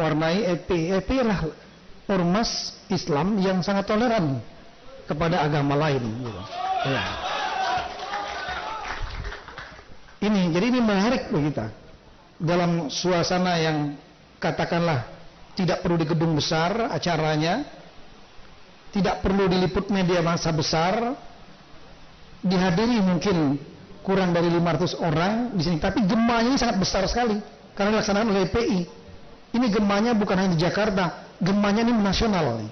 mewarnai EPI. EPI adalah ormas Islam yang sangat toleran kepada agama lain. Gitu. Ya. Jadi ini menarik bagi kita. Dalam suasana yang katakanlah tidak perlu di gedung besar acaranya, tidak perlu diliput media massa besar, dihadiri mungkin kurang dari 500 orang di sini, tapi gemanya ini sangat besar sekali karena dilaksanakan oleh EPI. Ini gemanya bukan hanya di Jakarta, gemanya ini nasional.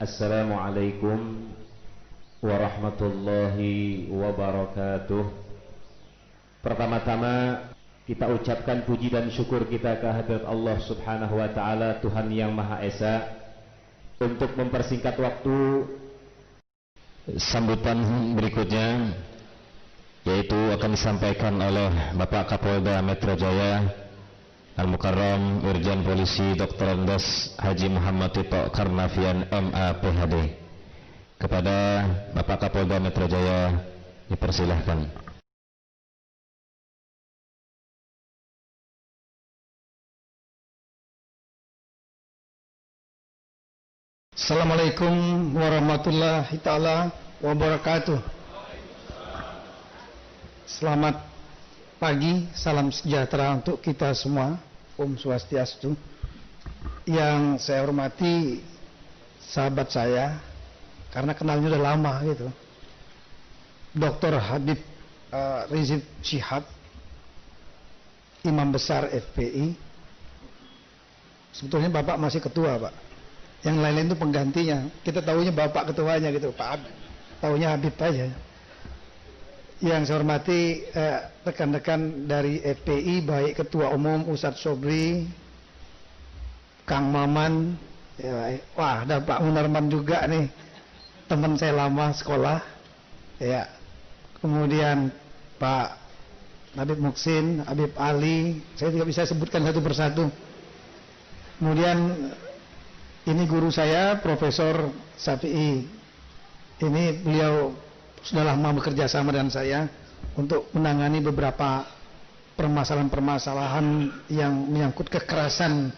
Assalamualaikum warahmatullahi wabarakatuh. Pertama-tama kita ucapkan puji dan syukur kita kehadirat Allah Subhanahu wa taala, Tuhan yang Maha Esa. Untuk mempersingkat waktu, sambutan berikutnya yaitu akan disampaikan oleh Bapak Kapolda Metro Jaya Al-Mukarram Irjen Polisi Dr. Andes Haji Muhammad Tito Karnavian MA PhD. Kepada Bapak Kapolda Metro Jaya dipersilahkan. Assalamualaikum warahmatullahi ta'ala wabarakatuh. Selamat pagi, salam sejahtera untuk kita semua. Om Swastiastu. Yang saya hormati sahabat saya, karena kenalnya udah lama gitu, Dr. Habib Rizik Syihab, Imam Besar FPI. Sebetulnya Bapak masih ketua, Pak. Yang lain-lain itu penggantinya. Kita tahunya Bapak ketuanya gitu, Pak Habib. Tahunya Habib aja. Yang saya hormati rekan-rekan dari FPI, baik Ketua Umum Ustadz Sobri, Kang Maman, ya, wah ada Pak Munarman juga nih, teman saya lama sekolah, ya. Kemudian Pak Habib Muksin, Habib Ali, saya tidak bisa sebutkan satu persatu. Kemudian ini guru saya, Profesor Syafi'i. Ini beliau sudah lama bekerja sama dengan saya untuk menangani beberapa permasalahan-permasalahan yang menyangkut kekerasan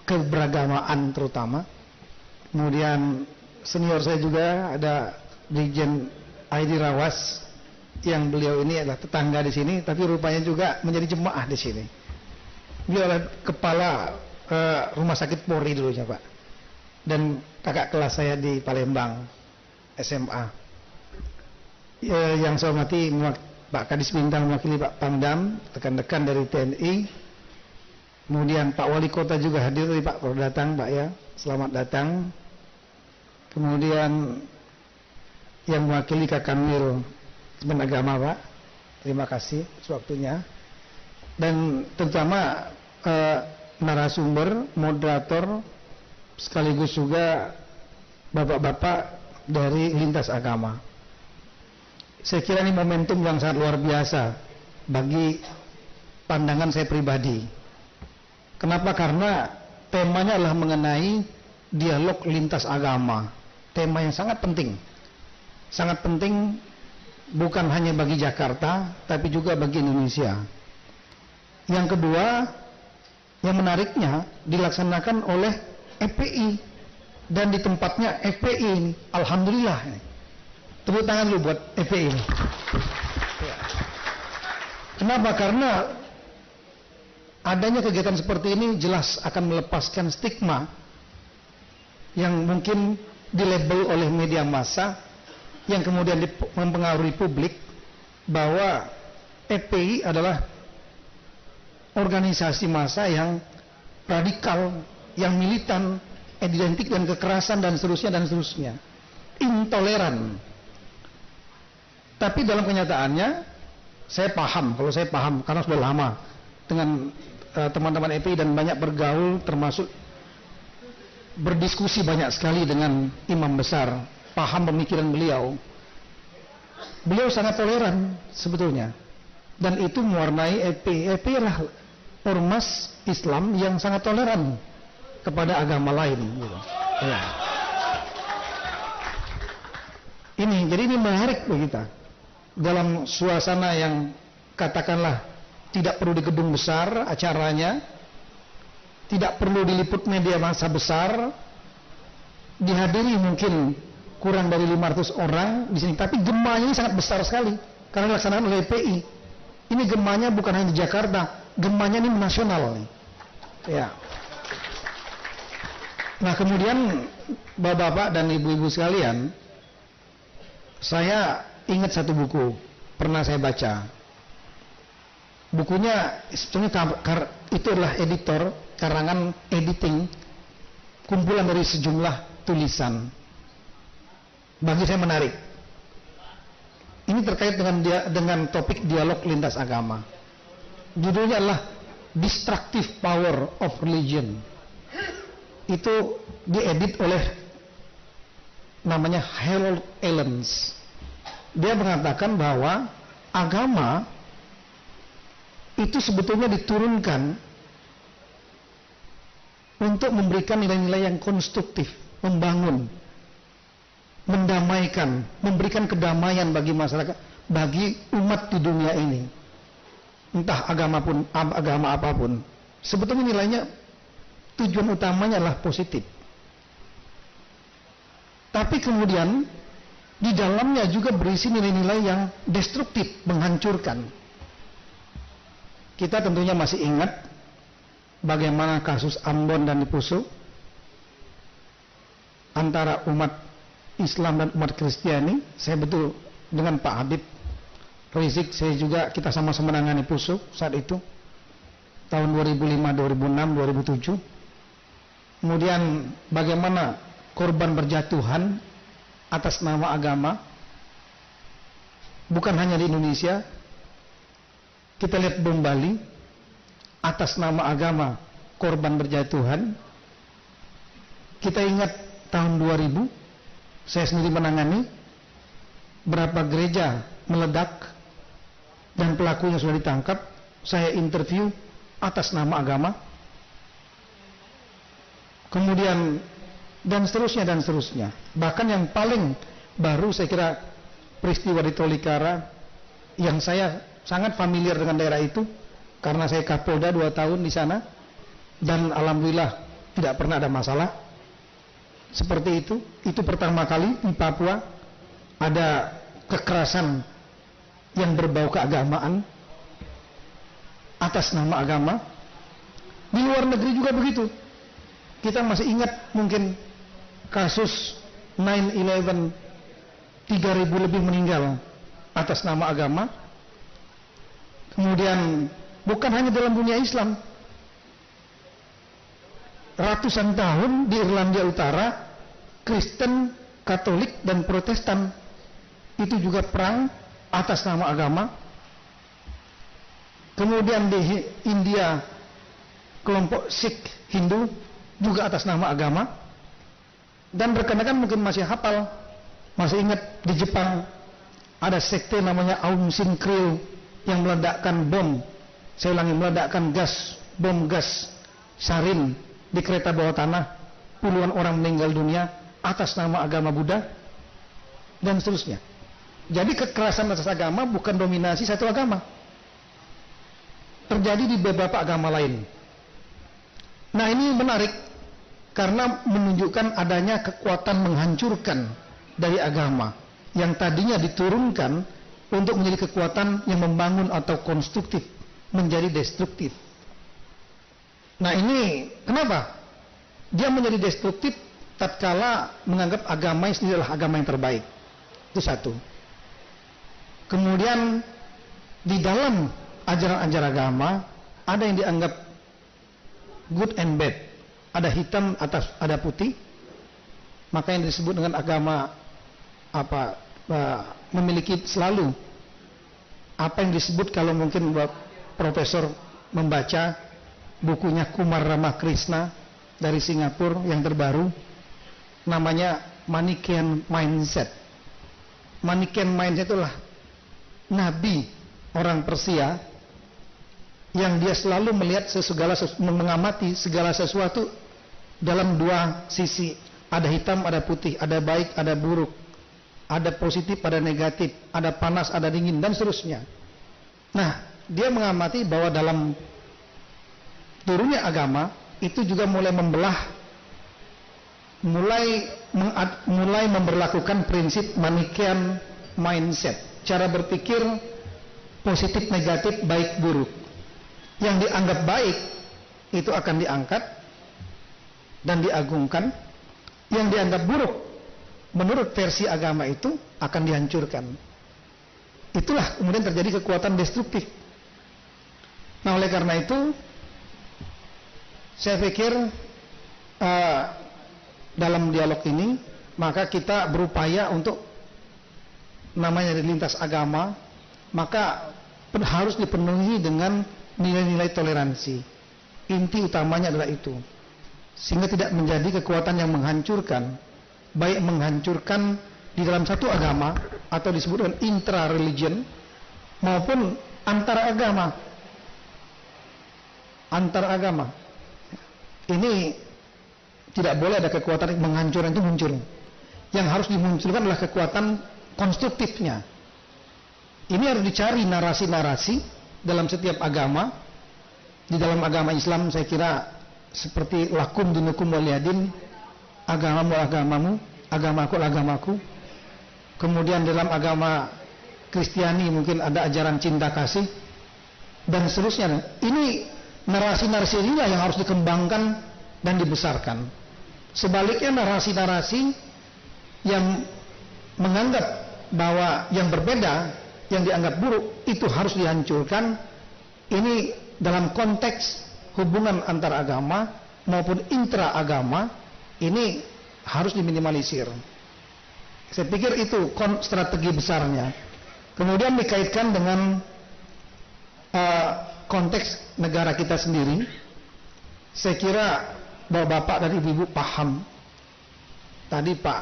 keberagamaan terutama. Kemudian senior saya juga ada Brigjen Aidi Rawas, yang beliau ini adalah tetangga di sini, tapi rupanya juga menjadi jemaah di sini. Beliau adalah kepala rumah sakit Polri dulunya, Pak. Dan kakak kelas saya di Palembang SMA. Yang saya hormati Pak Kadis Bintang mewakili Pak Pangdam, rekan-rekan dari TNI. Kemudian Pak Wali Kota juga hadir tadi, Pak, baru datang, Pak, ya. Selamat datang. Kemudian yang mewakili Kak Kamil Kementerian Agama, Pak. Terima kasih waktunya. Dan terutama narasumber, moderator, sekaligus juga bapak-bapak dari lintas agama. Saya kira ini momentum yang sangat luar biasa bagi pandangan saya pribadi. Kenapa? Karena temanya adalah mengenai dialog lintas agama. Tema yang sangat penting. Sangat penting bukan hanya bagi Jakarta, tapi juga bagi Indonesia. Yang kedua, yang menariknya dilaksanakan oleh FPI, dan di tempatnya FPI ini, alhamdulillah. Tepuk tangan dulu buat FPI ini. Kenapa? Karena adanya kegiatan seperti ini jelas akan melepaskan stigma yang mungkin dilabel oleh media massa, yang kemudian mempengaruhi publik bahwa FPI adalah organisasi massa yang radikal, yang militan, identik dengan kekerasan dan seterusnya, intoleran. Tapi dalam kenyataannya, saya paham, kalau saya paham karena sudah lama dengan teman-teman FPI dan banyak bergaul, termasuk berdiskusi banyak sekali dengan imam besar, paham pemikiran beliau. Beliau sangat toleran sebetulnya, dan itu mewarnai FPI. FPI adalah ormas Islam yang sangat toleran kepada agama lain. Ya. Jadi ini menarik bagi kita. Dalam suasana yang katakanlah tidak perlu di gedung besar acaranya, tidak perlu diliput media massa besar, dihadiri mungkin kurang dari 500 orang di sini, tapi gemanya ini sangat besar sekali karena dilaksanakan oleh PI. Ini gemanya bukan hanya di Jakarta, gemanya ini nasional nih. Ya. Nah, kemudian Bapak-bapak dan Ibu-ibu sekalian, saya ingat satu buku pernah saya baca. Bukunya sebetulnya itu adalah editor, karangan editing, kumpulan dari sejumlah tulisan. Bagi saya menarik. Ini terkait dengan topik dialog lintas agama. Judulnya adalah Destructive Power of Religion. Itu diedit oleh namanya Harold Ellens. Dia mengatakan bahwa agama itu sebetulnya diturunkan untuk memberikan nilai-nilai yang konstruktif, membangun, mendamaikan, memberikan kedamaian bagi masyarakat, bagi umat di dunia ini. Entah agama apapun. Sebetulnya nilainya, tujuan utamanya adalah positif. Tapi kemudian di dalamnya juga berisi nilai-nilai yang destruktif, menghancurkan. Kita tentunya masih ingat bagaimana kasus Ambon dan Dipusu antara umat Islam dan umat Kristiani. Saya betul dengan Pak Habib Rizik, saya juga, kita sama-sama menangani Pusu saat itu tahun 2005, 2006, 2007. Kemudian bagaimana korban berjatuhan atas nama agama, bukan hanya di Indonesia. Kita lihat bom Bali, atas nama agama korban berjatuhan. Kita ingat tahun 2000, saya sendiri menangani berapa gereja meledak dan pelakunya sudah ditangkap. Saya interview atas nama agama. Kemudian dan seterusnya. Bahkan yang paling baru saya kira peristiwa di Tolikara, yang saya sangat familiar dengan daerah itu karena saya Kapolda 2 tahun di sana dan alhamdulillah tidak pernah ada masalah seperti itu. Itu pertama kali di Papua ada kekerasan yang berbau keagamaan atas nama agama. Di luar negeri juga begitu. Kita masih ingat mungkin kasus 9/11, 3.000 lebih meninggal atas nama agama. Kemudian bukan hanya dalam dunia Islam, ratusan tahun di Irlandia Utara, Kristen, Katolik, dan Protestan itu juga perang atas nama agama. Kemudian di India, kelompok Sikh Hindu juga atas nama agama. Dan rekan-rekan mungkin masih hafal, masih ingat di Jepang ada sekte namanya Aum Shinryu yang meledakkan bom, saya ulangi, meledakkan bom gas sarin di kereta bawah tanah, puluhan orang meninggal dunia atas nama agama Buddha, dan seterusnya. Jadi kekerasan atas agama bukan dominasi satu agama, terjadi di beberapa agama lain. Nah, ini menarik karena menunjukkan adanya kekuatan menghancurkan dari agama yang tadinya diturunkan untuk menjadi kekuatan yang membangun atau konstruktif menjadi destruktif. Nah, ini kenapa? Dia menjadi destruktif tatkala menganggap agama sendiri adalah agama yang terbaik. Itu satu. Kemudian di dalam ajaran-ajaran agama ada yang dianggap good and bad. Ada hitam atas ada putih. Maka yang disebut dengan agama memiliki selalu apa yang disebut, kalau mungkin Profesor membaca bukunya Kumar Ramakrishna dari Singapura yang terbaru, namanya Manichaean Mindset. Manichaean Mindset itulah nabi orang Persia yang dia selalu melihat mengamati segala sesuatu dalam dua sisi, ada hitam, ada putih, ada baik, ada buruk, ada positif, ada negatif, ada panas, ada dingin, dan seterusnya. Nah, dia mengamati bahwa dalam turunnya agama itu juga mulai membelah, mulai memberlakukan prinsip Manichean mindset, cara berpikir positif negatif baik buruk. Yang dianggap baik itu akan diangkat dan diagungkan, yang dianggap buruk menurut versi agama itu akan dihancurkan. Itulah kemudian terjadi kekuatan destruktif. Nah, oleh karena itu saya pikir dalam dialog ini maka kita berupaya untuk namanya di lintas agama, maka harus dipenuhi dengan nilai-nilai toleransi. Inti utamanya adalah itu, sehingga tidak menjadi kekuatan yang menghancurkan, baik menghancurkan di dalam satu agama atau disebut dengan intra-religion maupun antara agama. Antar agama ini tidak boleh ada kekuatan yang menghancurkan itu muncul. Yang harus dimunculkan adalah kekuatan konstruktifnya. Ini harus dicari narasi-narasi dalam setiap agama. Di dalam agama Islam saya kira seperti lakum dinukum waliyadin, agamamu agamamu, agamaku agamaku. Kemudian dalam agama Kristiani mungkin ada ajaran cinta kasih dan seterusnya. Ini narasi-narasi ini yang harus dikembangkan dan dibesarkan. Sebaliknya narasi-narasi yang menganggap bahwa yang berbeda, yang dianggap buruk itu harus dihancurkan. Ini dalam konteks hubungan antar agama maupun intra agama ini harus diminimalisir. Saya pikir itu strategi besarnya. Kemudian dikaitkan dengan konteks negara kita sendiri. Saya kira bahwa Bapak dan Ibu-Ibu paham. Tadi Pak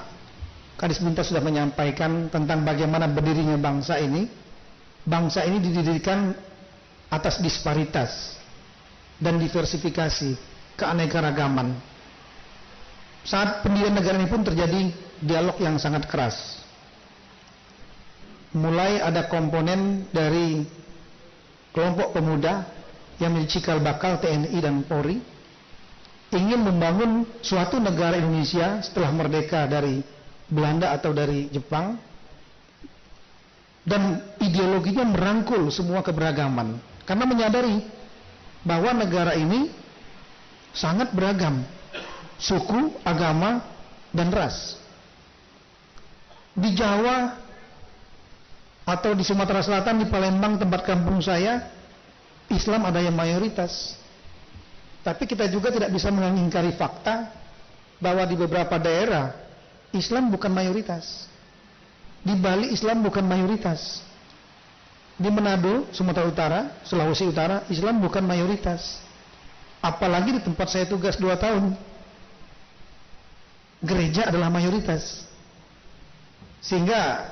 Kadis Bintas sudah menyampaikan tentang bagaimana berdirinya bangsa ini. Bangsa ini didirikan atas disparitas dan diversifikasi, keanekaragaman. Saat pendirian negara ini pun terjadi dialog yang sangat keras. Mulai ada komponen dari kelompok pemuda yang menjadi cikal bakal TNI dan Polri ingin membangun suatu negara Indonesia setelah merdeka dari Belanda atau dari Jepang, dan ideologinya merangkul semua keberagaman karena menyadari bahwa negara ini sangat beragam suku, agama, dan ras. Di Jawa atau di Sumatera Selatan, di Palembang tempat kampung saya, Islam ada yang mayoritas. Tapi kita juga tidak bisa mengingkari fakta bahwa di beberapa daerah Islam bukan mayoritas. Di Bali Islam bukan mayoritas. Di Manado, Sumatera Utara, Sulawesi Utara, Islam bukan mayoritas. Apalagi di tempat saya tugas 2 tahun, gereja adalah mayoritas. Sehingga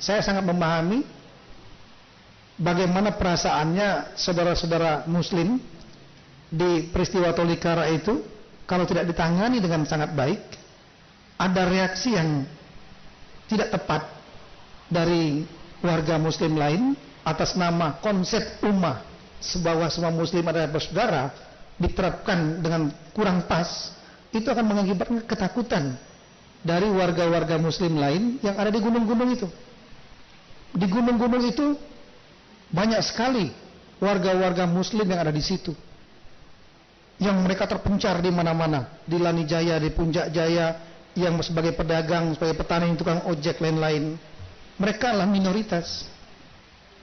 saya sangat memahami bagaimana perasaannya saudara-saudara Muslim di peristiwa Tolikara itu. Kalau tidak ditangani dengan sangat baik, ada reaksi yang tidak tepat dari warga Muslim lain atas nama konsep ummah, bahwa semua Muslim adalah bersaudara, diterapkan dengan kurang pas. Itu akan mengakibatkan ketakutan dari warga-warga Muslim lain yang ada di gunung-gunung itu. Di gunung-gunung itu banyak sekali warga-warga Muslim yang ada di situ, yang mereka terpencar di mana-mana, di Lani Jaya, di Puncak Jaya, yang sebagai pedagang, sebagai petani, tukang ojek, lain-lain. Mereka adalah minoritas.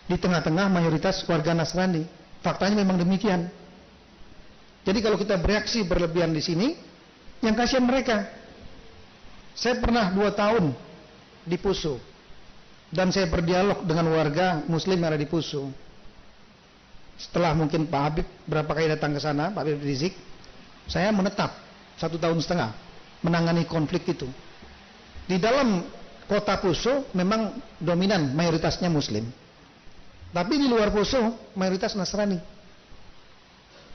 Di tengah-tengah mayoritas warga Nasrani. Faktanya memang demikian. Jadi kalau kita bereaksi berlebihan di sini, yang kasihan mereka. Saya pernah 2 tahun di Poso, dan saya berdialog dengan warga Muslim yang ada di Poso. Setelah mungkin Pak Habib berapa kali datang ke sana, Pak Habib Rizik, saya menetap 1,5 tahun menangani konflik itu. Di dalam kota Poso memang dominan mayoritasnya Muslim, tapi di luar Poso mayoritas Nasrani.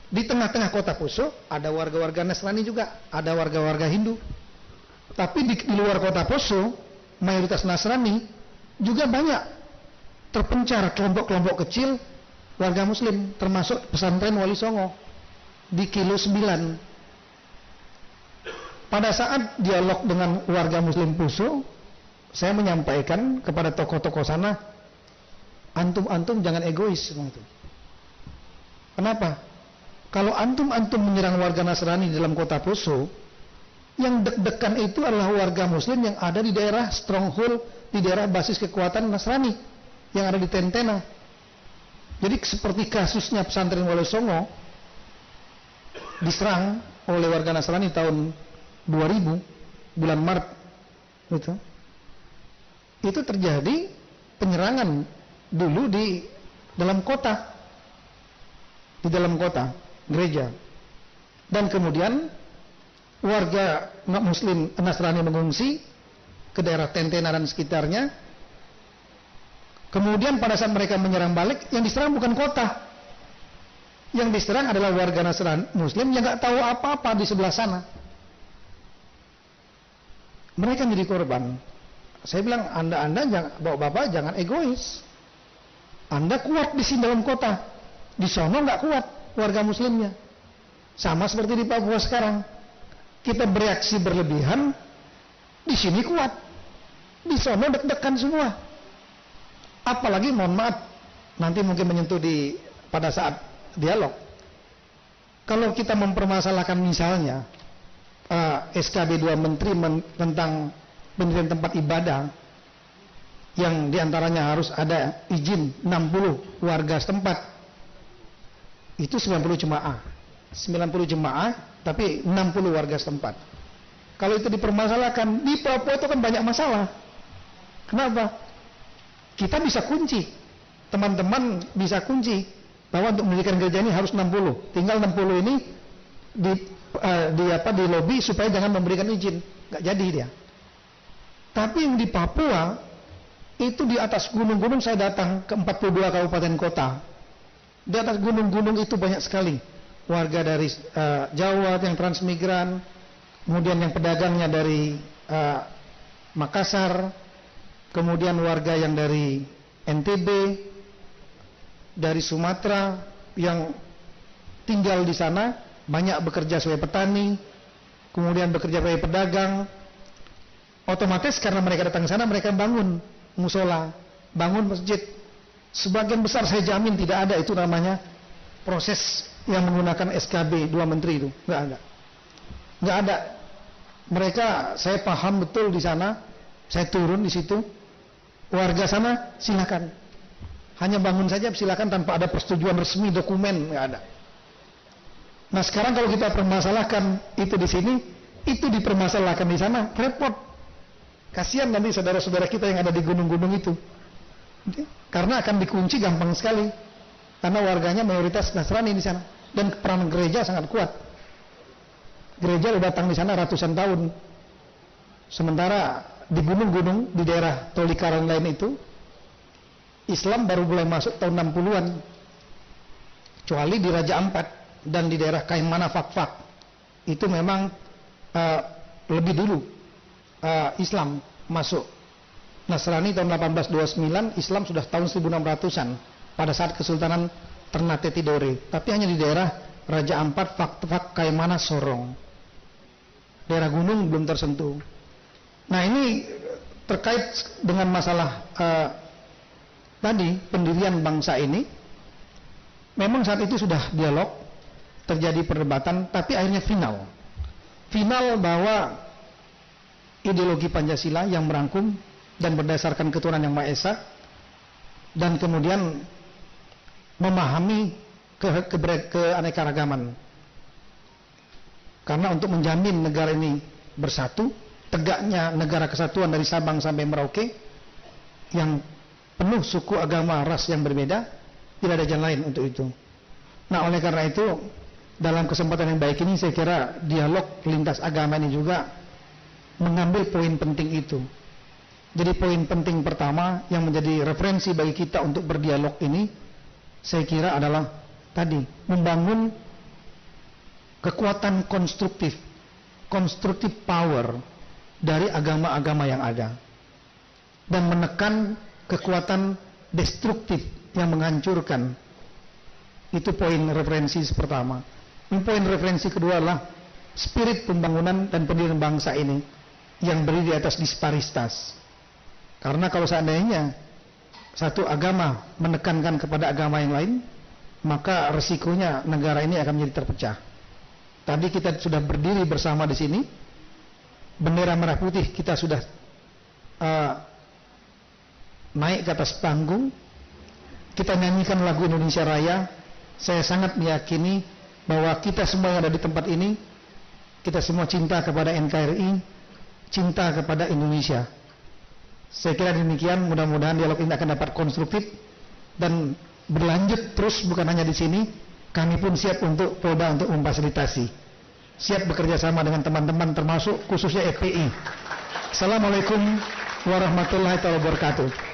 Di tengah-tengah kota Poso ada warga-warga Nasrani juga, ada warga-warga Hindu. Tapi di luar kota Poso mayoritas Nasrani juga banyak terpencar kelompok-kelompok kecil warga Muslim, termasuk pesantren Wali Songo. di Kilo 9. Pada saat dialog dengan warga Muslim Poso, saya menyampaikan kepada tokoh-tokoh sana, antum jangan egois. Kenapa? Kalau antum menyerang warga Nasrani di dalam kota Poso, yang deg-degan itu adalah warga Muslim yang ada di daerah stronghold, di daerah basis kekuatan Nasrani yang ada di Tentena. Jadi seperti kasusnya pesantren Wolosongo diserang oleh warga Nasrani tahun 2000 bulan Maret itu terjadi penyerangan dulu di dalam kota gereja, dan kemudian warga Muslim Nasrani mengungsi ke daerah Tentena dan sekitarnya. Kemudian pada saat mereka menyerang balik, yang diserang bukan kota, yang diserang adalah warga Nasrani Muslim yang nggak tahu apa-apa di sebelah sana. Mereka menjadi korban. Saya bilang, anda bapak-bapak jangan egois. Anda kuat di sini dalam kota, di sono nggak kuat warga Muslimnya. Sama seperti di Papua sekarang, kita bereaksi berlebihan, di sini kuat, di sono deg-degan semua. Apalagi mohon maaf, nanti mungkin menyentuh pada saat dialog. Kalau kita mempermasalahkan misalnya SKB 2 Menteri tentang pendirian tempat ibadah yang diantaranya harus ada izin 60 warga setempat, itu 90 jemaah tapi 60 warga setempat. Kalau itu dipermasalahkan, di Papua itu kan banyak masalah. Kenapa? Kita bisa kunci, teman-teman bisa kunci bahwa untuk mendirikan gereja ini harus 60, tinggal 60 ini di lobi supaya jangan memberikan izin, nggak jadi dia. Tapi yang di Papua itu di atas gunung-gunung, saya datang ke 42 kabupaten kota. Di atas gunung-gunung itu banyak sekali warga dari Jawa yang transmigran, kemudian yang pedagangnya dari Makassar, kemudian warga yang dari NTB, dari Sumatera yang tinggal di sana, banyak bekerja sebagai petani, kemudian bekerja sebagai pedagang. Otomatis karena mereka datang ke sana, mereka bangun musola, bangun masjid. Sebagian besar saya jamin tidak ada itu namanya proses yang menggunakan SKB 2 Menteri itu, nggak ada. Mereka, saya paham betul di sana, saya turun di situ, warga sana silakan, hanya bangun saja silakan tanpa ada persetujuan resmi, dokumen, nggak ada. Nah sekarang kalau kita permasalahkan itu di sini, itu dipermasalahkan di sana, repot. Kasihan nanti saudara-saudara kita yang ada di gunung-gunung itu, karena akan dikunci gampang sekali, karena warganya mayoritas Nasrani di sana, dan peran gereja sangat kuat. Gereja udah datang di sana ratusan tahun, sementara di gunung-gunung di daerah Tolikara lain itu, Islam baru mulai masuk tahun 60-an, kecuali di Raja Ampat dan di daerah Kaimana Fakfak itu memang lebih dulu Islam masuk. Nasrani tahun 1829, Islam sudah tahun 1600-an pada saat Kesultanan Ternate Tidore, tapi hanya di daerah Raja Ampat, Fakfak, Kaimana, Sorong. Daerah gunung belum tersentuh. Nah ini terkait dengan masalah tadi pendirian bangsa ini. Memang saat itu sudah dialog, terjadi perdebatan, tapi akhirnya final bahwa ideologi Pancasila yang merangkum dan berdasarkan ketuhanan yang Maha Esa, dan kemudian memahami keanekaragaman. Karena untuk menjamin negara ini bersatu, tegaknya negara kesatuan dari Sabang sampai Merauke, yang penuh suku, agama, ras yang berbeda, tidak ada jalan lain untuk itu. Nah oleh karena itu, dalam kesempatan yang baik ini saya kira dialog lintas agama ini juga mengambil poin penting itu. Jadi poin penting pertama yang menjadi referensi bagi kita untuk berdialog ini, saya kira adalah tadi membangun kekuatan konstruktif power dari agama-agama yang ada, dan menekan kekuatan destruktif yang menghancurkan. Itu poin referensi pertama. Poin referensi kedua adalah spirit pembangunan dan pendirian bangsa ini yang berdiri di atas disparitas. Karena kalau seandainya satu agama menekankan kepada agama yang lain, maka resikonya negara ini akan menjadi terpecah. Tadi kita sudah berdiri bersama di sini, bendera merah putih kita sudah naik ke atas panggung, kita nyanyikan lagu Indonesia Raya. Saya sangat meyakini bahwa kita semua yang ada di tempat ini, kita semua cinta kepada NKRI, cinta kepada Indonesia. Saya kira demikian, mudah-mudahan dialog ini akan dapat konstruktif dan berlanjut terus, bukan hanya di sini. Kami pun siap untuk Polda untuk memfasilitasi, siap bekerja sama dengan teman-teman termasuk khususnya FPI. Assalamualaikum warahmatullahi wabarakatuh.